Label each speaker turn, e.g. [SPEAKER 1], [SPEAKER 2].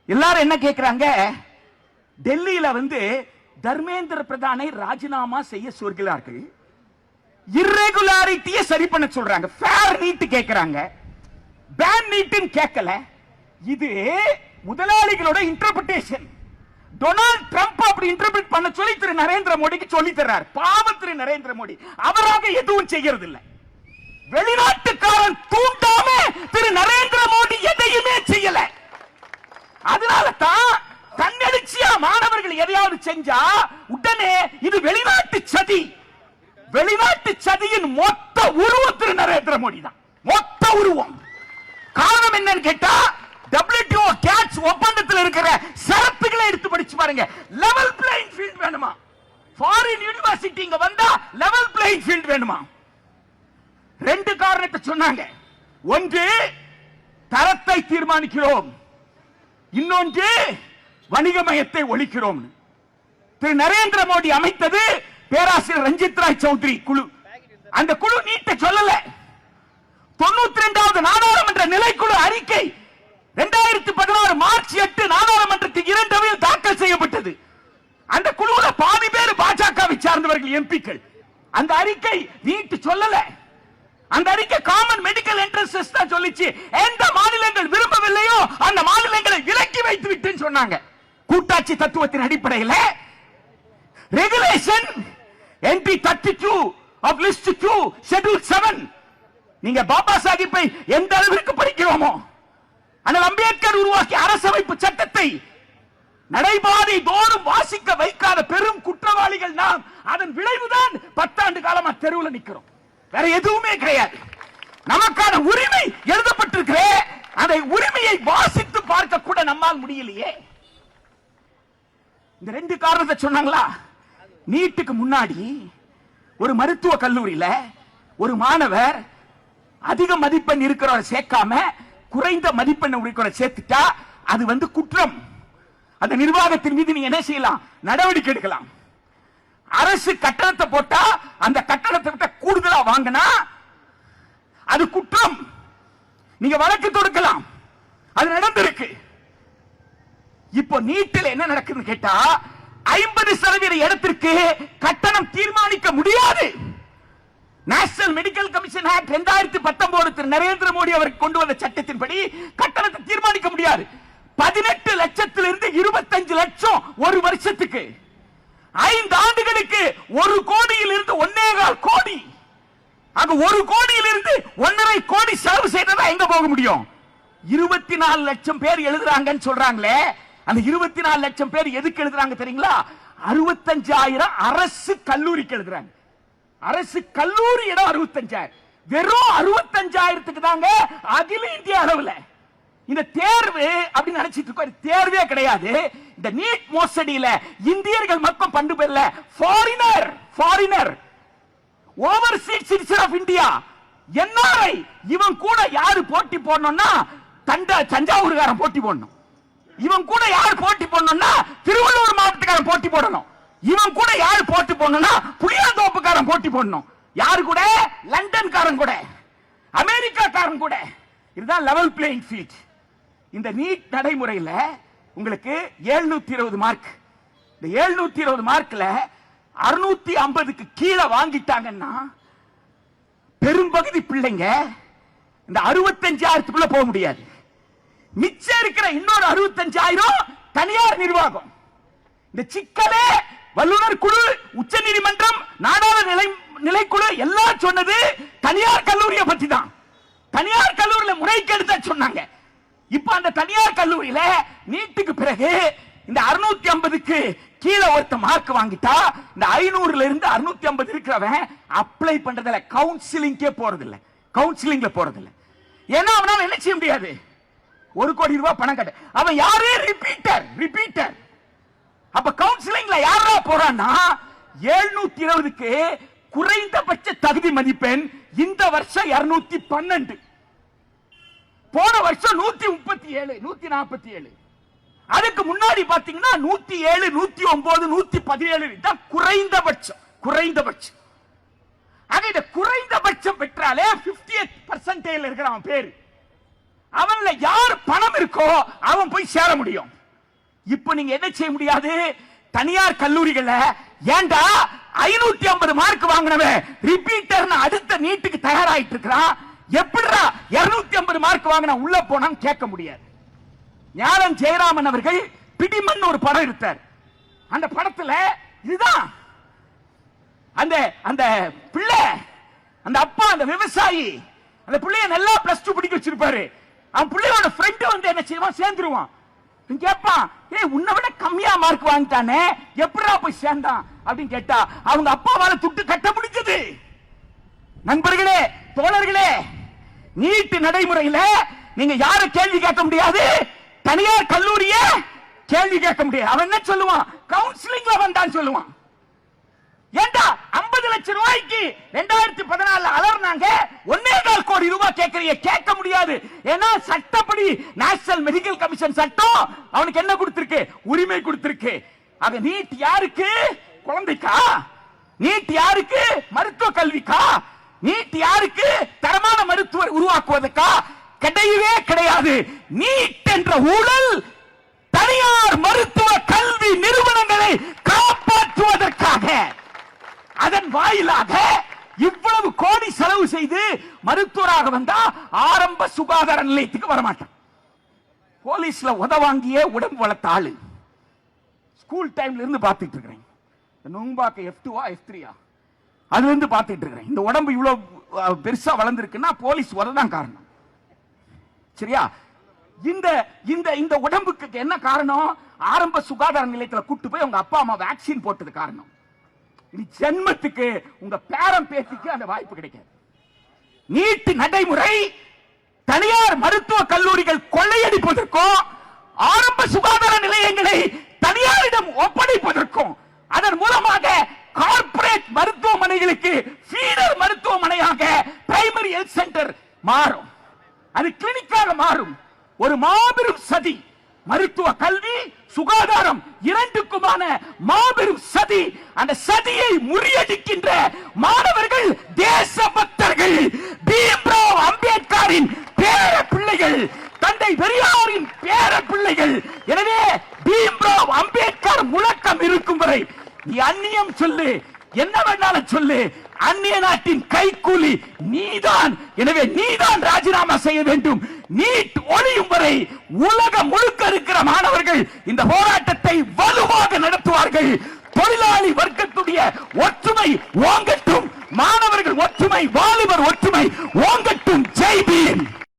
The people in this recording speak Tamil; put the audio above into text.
[SPEAKER 1] எல்லாரும் என்ன கேட்கிறாங்க, டெல்லியில தர்மேந்திர பிரதானை ராஜினாமா செய்ய சொல்கிறார்கள், இர்ரெகுலாரிட்டியை சரி பண்ண சொல்றாங்க, ஃபேர் நீட் கேட்கிறாங்க, பேன் நீட் கேட்கல. இது முதலாளிகளோட இன்டர்பிரேஷன். டொனால்ட் ட்ரம்ப் அப்படி இன்டர்பிரேட் பண்ண சொல்லி திரு நரேந்திர மோடிக்கு சொல்லி தர்றார். பாவம் திரு நரேந்திர மோடி அவராக எதுவும் செய்யறது இல்லை. வெளிநாட்டுக்காரன் தூண்டாம திரு நரேந்திர மோடி எதையுமே செய்யல. அதனால தான் தன்னெழுச்சியா மாணவர்கள் எதையாவது செஞ்சா உடனே இது வெளிநாட்டு சதி. வெளிநாட்டு சதியின் மொத்த உருவம் திரு நரேந்திர மோடி தான். மொத்த உருவம். காரணம் என்னன்னு கேட்டா, WTO கேட்ஸ் ஒப்பந்தத்தில் இருக்கிற சரத்துகளை எடுத்து படிச்சு பாருங்க. லெவல் பிளேயிங் ஃபீல்ட் வேணுமா? ஃபாரின் யூனிவர்சிட்டி இங்க வந்தா லெவல் பிளேயிங் ஃபீல்ட் வேணுமா? ரெண்டு காரணத்தை சொன்னாங்க. ஒன்று, தரத்தை தீர்மானிக்கிறோம், இன்னொன்று வணிகமயத்தை ஒழிக்கிறோம். திரு நரேந்திர மோடி அமைத்தது பேராசிரியர் ரஞ்சித் ராய் சௌத்ரி குழு. அந்த குழு நீட்ட சொல்லல. 92வது நாடாளுமன்ற நிலைக்குழு அறிக்கை 2016 மார்ச் 8 நாடாளுமன்றத்தில் 2 அவையில் தாக்கல் செய்யப்பட்டது. அந்த குழுவுல பாதி பேர் பாஜகவை சார்ந்தவர்கள், எம்பிக்கள். அந்த அறிக்கை நீட்டு சொல்லல. அந்த அறிக்கை காமன் மெடிக்கல் என்ட்ரன்ஸ் தான் சொல்லிச்சு. எந்த மாநிலங்கள் விரும்பவில்லையோ அந்த மாநிலங்களை விலக்கி வைத்து விட்டுன்னு சொன்னாங்க. கூட்டாட்சி தத்துவத்தின் அடிப்படையில் regulation NP 32 of list 2 schedule 7. நீங்க பாபா சாஹிப்பை எந்த அளவிற்கு படிக்கிறோமோ, ஆனால் அம்பேத்கர் உருவாக்கிய அரசமைப்பு சட்டத்தை நடைபாதை தோறும் வாசிக்க வைக்காத பெரும் குற்றவாளிகள் நாம். அதன் விளைவுதான் 10 ஆண்டு காலமா தெருவில் நிற்கிறோம். வேற எதுவுமே கிடையாது. நமக்கான உரிமை எழுதப்பட்டிருக்கிற அந்த உரிமையை வாசித்து பார்க்க கூட நம்மால் முடியலையே. இந்த ரெண்டு காரணத்தை சொன்னாங்களா? நீட்டுக்கு முன்னாடி ஒரு மருத்துவ கல்லூரியில ஒரு மாணவர் அதிக மதிப்பெண் இருக்கிறவரை சேர்க்காம குறைந்த மதிப்பெண் இருக்கிறவரை சேர்த்துட்டா அது குற்றம். அந்த நிர்வாகத்தின் மீது நீங்க என்ன செய்யலாம்? நடவடிக்கை எடுக்கலாம். அரசு கட்டணத்தை போட்டா அந்த கட்டணத்தை விட்ட கூடுதலா வாங்கினா அது குற்றம். நீங்க வழக்கு தொடுக்கலாம். அது நடந்திருக்கு. இப்போ நீட்டில் என்ன நடக்குதுன்னு கேட்டா, 50% இடத்திற்கு கட்டணம் தீர்மானிக்க முடியாது. நேஷனல் மெடிக்கல் கமிஷன் ஆக்ட் 2019 திரு நரேந்திர மோடி அவர் கொண்டு வந்த சட்டத்தின்படி கட்டணத்தை தீர்மானிக்க முடியாது. 18 லட்சத்திலிருந்து 25 லட்சம் ஒரு வருஷத்துக்கு, 5 ஆண்டுகளுக்கு 1 கோடியில் இருந்து 1.25 கோடி. அங்க 1 கோடியில் இருந்து 1.5 கோடி செலவு செய்ததா எங்க போக முடியும்? 24 லட்சம் பேர் எழுதுறாங்கன்னு சொல்றாங்களே, அந்த 24 லட்சம் பேர் எதுக்கு எழுதுறாங்க தெரியுங்களா? 65,000 அரசு கல்லூரிக்கு எழுதுறாங்க. அரசு கல்லூரி இடம் 65,000. வெறும் 65,000க்கு தாங்க அகில இந்திய அளவில் இந்த தேர்வு அப்படின்னு நினைச்சிட்டு இருக்கோம். தேர்வே கிடையாது. இந்த நீட் மோசடியில இந்தியர்கள் மட்டும் பண்டு பெறல, foreigner overseas citizen of India NRI இவன் கூட யாரு போட்டி போடணும்னா தஞ்சாவூர்காரன் போட்டி போடணும். இவன் கூட யார் போட்டி போடணும்னா திருவள்ளூர் மாவட்டக்காரன் போட்டி போடணும். இவன் கூட யார் போட்டி போடணும்னா புளியாந்தோப்புக்காரன் போட்டி போடணும். யாரு கூட? லண்டன்காரன் கூட, அமெரிக்காக்காரன் கூட. இதுதான் லெவல் பிளேயிங் ஃபீல்ட். இந்த நீட் நடைமுறையில் உங்களுக்கு 720 மார்க். இந்த 720 மார்க்ல 650க்கு கீழே வாங்கிட்டாங்கன்னா பெரும்பகுதி பிள்ளைங்க இந்த 65,000க்குள்ள போக முடியாது. மிச்சம் இருக்கிற இன்னொரு 65,000 தனியார் நிர்வாகம். இந்த சிக்கலே வல்லுநர் குழு, உச்ச நீதிமன்றம், நாடாளுமன்ற நிலைக்குழு எல்லாம் சொன்னது தனியார் கல்லூரியை பத்தி தான். தனியார் கல்லூரியில் முறைகேடு தான் சொன்னாங்க. இப்ப அந்த தனியார் கல்லூரியில நீட்டுக்கு பிறகு இந்த 650க்கு கீழே ஒருத்த மார்க் வாங்கிட்டா இந்த 500ல இருந்து 650 இருக்கிறவன் அப்ளை பண்றதில்ல, கவுன்சிலிங்கே போறதில்ல, கவுன்சிலிங்ல போறதில்ல. ஏன்னா அவனால என்ன செய்ய முடியாது? 1 கோடி ரூபாய் பணம் கட்ட. அவன் யாரு? ரிப்பீட்டர். அப்ப கவுன்சிலிங்ல யாரா போறான்னா 720க்கு குறைந்தபட்ச தகுதி மதிப்பெண் இந்த வருஷம் 212, போன வருஷம் 137, 147. அதுக்கு முன்னாடி பாத்தீங்கன்னா 107, 109, 117 தான் குறைந்தபட்சம். ஆக இந்த குறைந்தபட்சம் பெற்றாலே 58% இருக்கிற அவன் பேரு. அவன்ல யார் பணம் இருக்கோ அவன் போய் சேர முடியும். இப்ப நீங்க என்ன செய்ய முடியாது? தனியார் கல்லூரிகள்ல ஏண்டா 550 மார்க் வாங்கினவன் ரிப்பீட்டர் அடுத்த நீட்டுக்கு தயாராயிட்டு இருக்கிறான், எப்படிடா 250 மார்க் வாங்கின உள்ள போனான்னு கேட்க முடியாது. ஞானம் ஜெயராமன் அவர்கள் பிடிமன் ஒரு படம் எடுத்தார். அந்த படத்துல இதுதான் அந்த அந்த பிள்ளை, அந்த அப்பா, அந்த விவசாயி அந்த பிள்ளைய நல்லா +2 படிக்க வச்சிருப்பாரு. அவன் பிள்ளையோட ஃப்ரெண்ட் வந்து என்ன செய்வான், சேர்ந்துருவான். கேட்பான், ஏய் உன்னை விட கம்மியா மார்க் வாங்கிட்டானே எப்படிடா போய் சேர்ந்தான் அப்படின்னு கேட்டா அவங்க அப்பாவால துட்டு கட்ட முடிஞ்சது. நண்பர்களே, தோழர்களே, நீட் நடைமுறையில நீங்க யார கேள்வி கேட்க முடியாது, தனியார் கல்லூரிய கேள்வி கேட்க முடியாது. அவன் என்ன சொல்லுவான், கவுன்சிலிங்ல வந்தான்னு சொல்லுவான். ஏண்டா 50 லட்சம் ரூபாய்க்கு 2014 அலர்னாங்க, 1.25 கோடி ரூபாய் கேட்கறீங்க, கேட்க முடியாது. ஏன்னா சட்டப்படி நேஷனல் மெடிக்கல் கமிஷன் சட்டம் அவனுக்கு என்ன கொடுத்திருக்கு, உரிமை கொடுத்திருக்கு. ஆக நீட் யாருக்கு, குழந்தைக்கா? நீட் யாருக்கு, மருத்துவ கல்விக்கா? நீட் யாருக்கு, தரமான மருத்துவர் உருவாக்குவதற்கா? கிடையவே கிடையாது. நீட் என்ற ஊழல் தனியார் மருத்துவ கல்வி நிறுவனங்களை காப்பாற்றுவதற்காக, அதன் வாயிலாக இவ்வளவு கோடி செலவு செய்து மருத்துவராக வந்தா ஆரம்ப சுகாதார நிலையத்துக்கு வரமாட்டான். போலீஸ்ல உதவாங்கிய உடம்பு வளர்த்த ஆளு. ஸ்கூல் டைம்ல இருந்து பார்த்துட்டு இருக்கிறேன். நுங்பாக்க F2 F3 அதுல இருந்து பார்த்துட்டு இருக்கிறேன். இந்த உடம்பு இவ்வளவு பெருசா வளர்ந்துருக்குன்னா போலீஸ் உததான் காரணம். சரியா? இந்த இந்த இந்த உடம்புக்கு என்ன காரணம்? ஆரம்ப சுகாதார நிலையத்தில் கூட்டு போய் உங்க அப்பா அம்மா வேக்சின் போட்டது காரணம். இனி ஜென்மத்துக்கு உங்க பேரம் பேத்திக்கு அந்த வாய்ப்பு கிடைக்காது. நீட் நடைமுறை தனியார் மருத்துவ கல்லூரிகள் கொள்ளையடிப்பதற்கும் ஆரம்ப சுகாதார நிலையங்களை தனியாரிடம் ஒப்படைப்பதற்கும் அதன் மூலமாக கார்ப்பரேட் மருத்துவமனைகளுக்கு ஃபீடர் மருத்துவமனையாக பிரைமரி ஹெல்த் சென்டர் மாறும், அது கிளினிக்காக மாறும். ஒரு மாபெரும் சதி. மருத்துவ கல்வி, சுகாதாரம் இரண்டுக்குமான மாபெரும் சதி. அந்த சதியை முறியடிக்கின்ற மாணவர்கள் தேசபக்தர்கள், பீம்ராவ் அம்பேத்கரின் பேர பிள்ளைகள், தந்தை பெரியாரின் பேர பிள்ளைகள். எனவே பீம்ராவ் அம்பேத்கர் முழக்கம் இருக்கும் வரை நீ அந்நியம் சொல்லு, என்ன வேணாலும் சொல்லு, அந்நிய நாட்டின் கைக்கூலி நீதான். எனவே நீதான் ராஜினாமா செய்ய வேண்டும். நீட் ஒழியும் வரை உலகம் முழுக்க இருக்கிற மாணவர்கள் இந்த போராட்டத்தை வலுவாக நடத்துவார்கள். தொழிலாளி வர்க்கத்துடைய ஒற்றுமை ஓங்கட்டும், மாணவர்கள் ஒற்றுமை, வாலிபர் ஒற்றுமை ஓங்கட்டும். ஜெய் பீம்.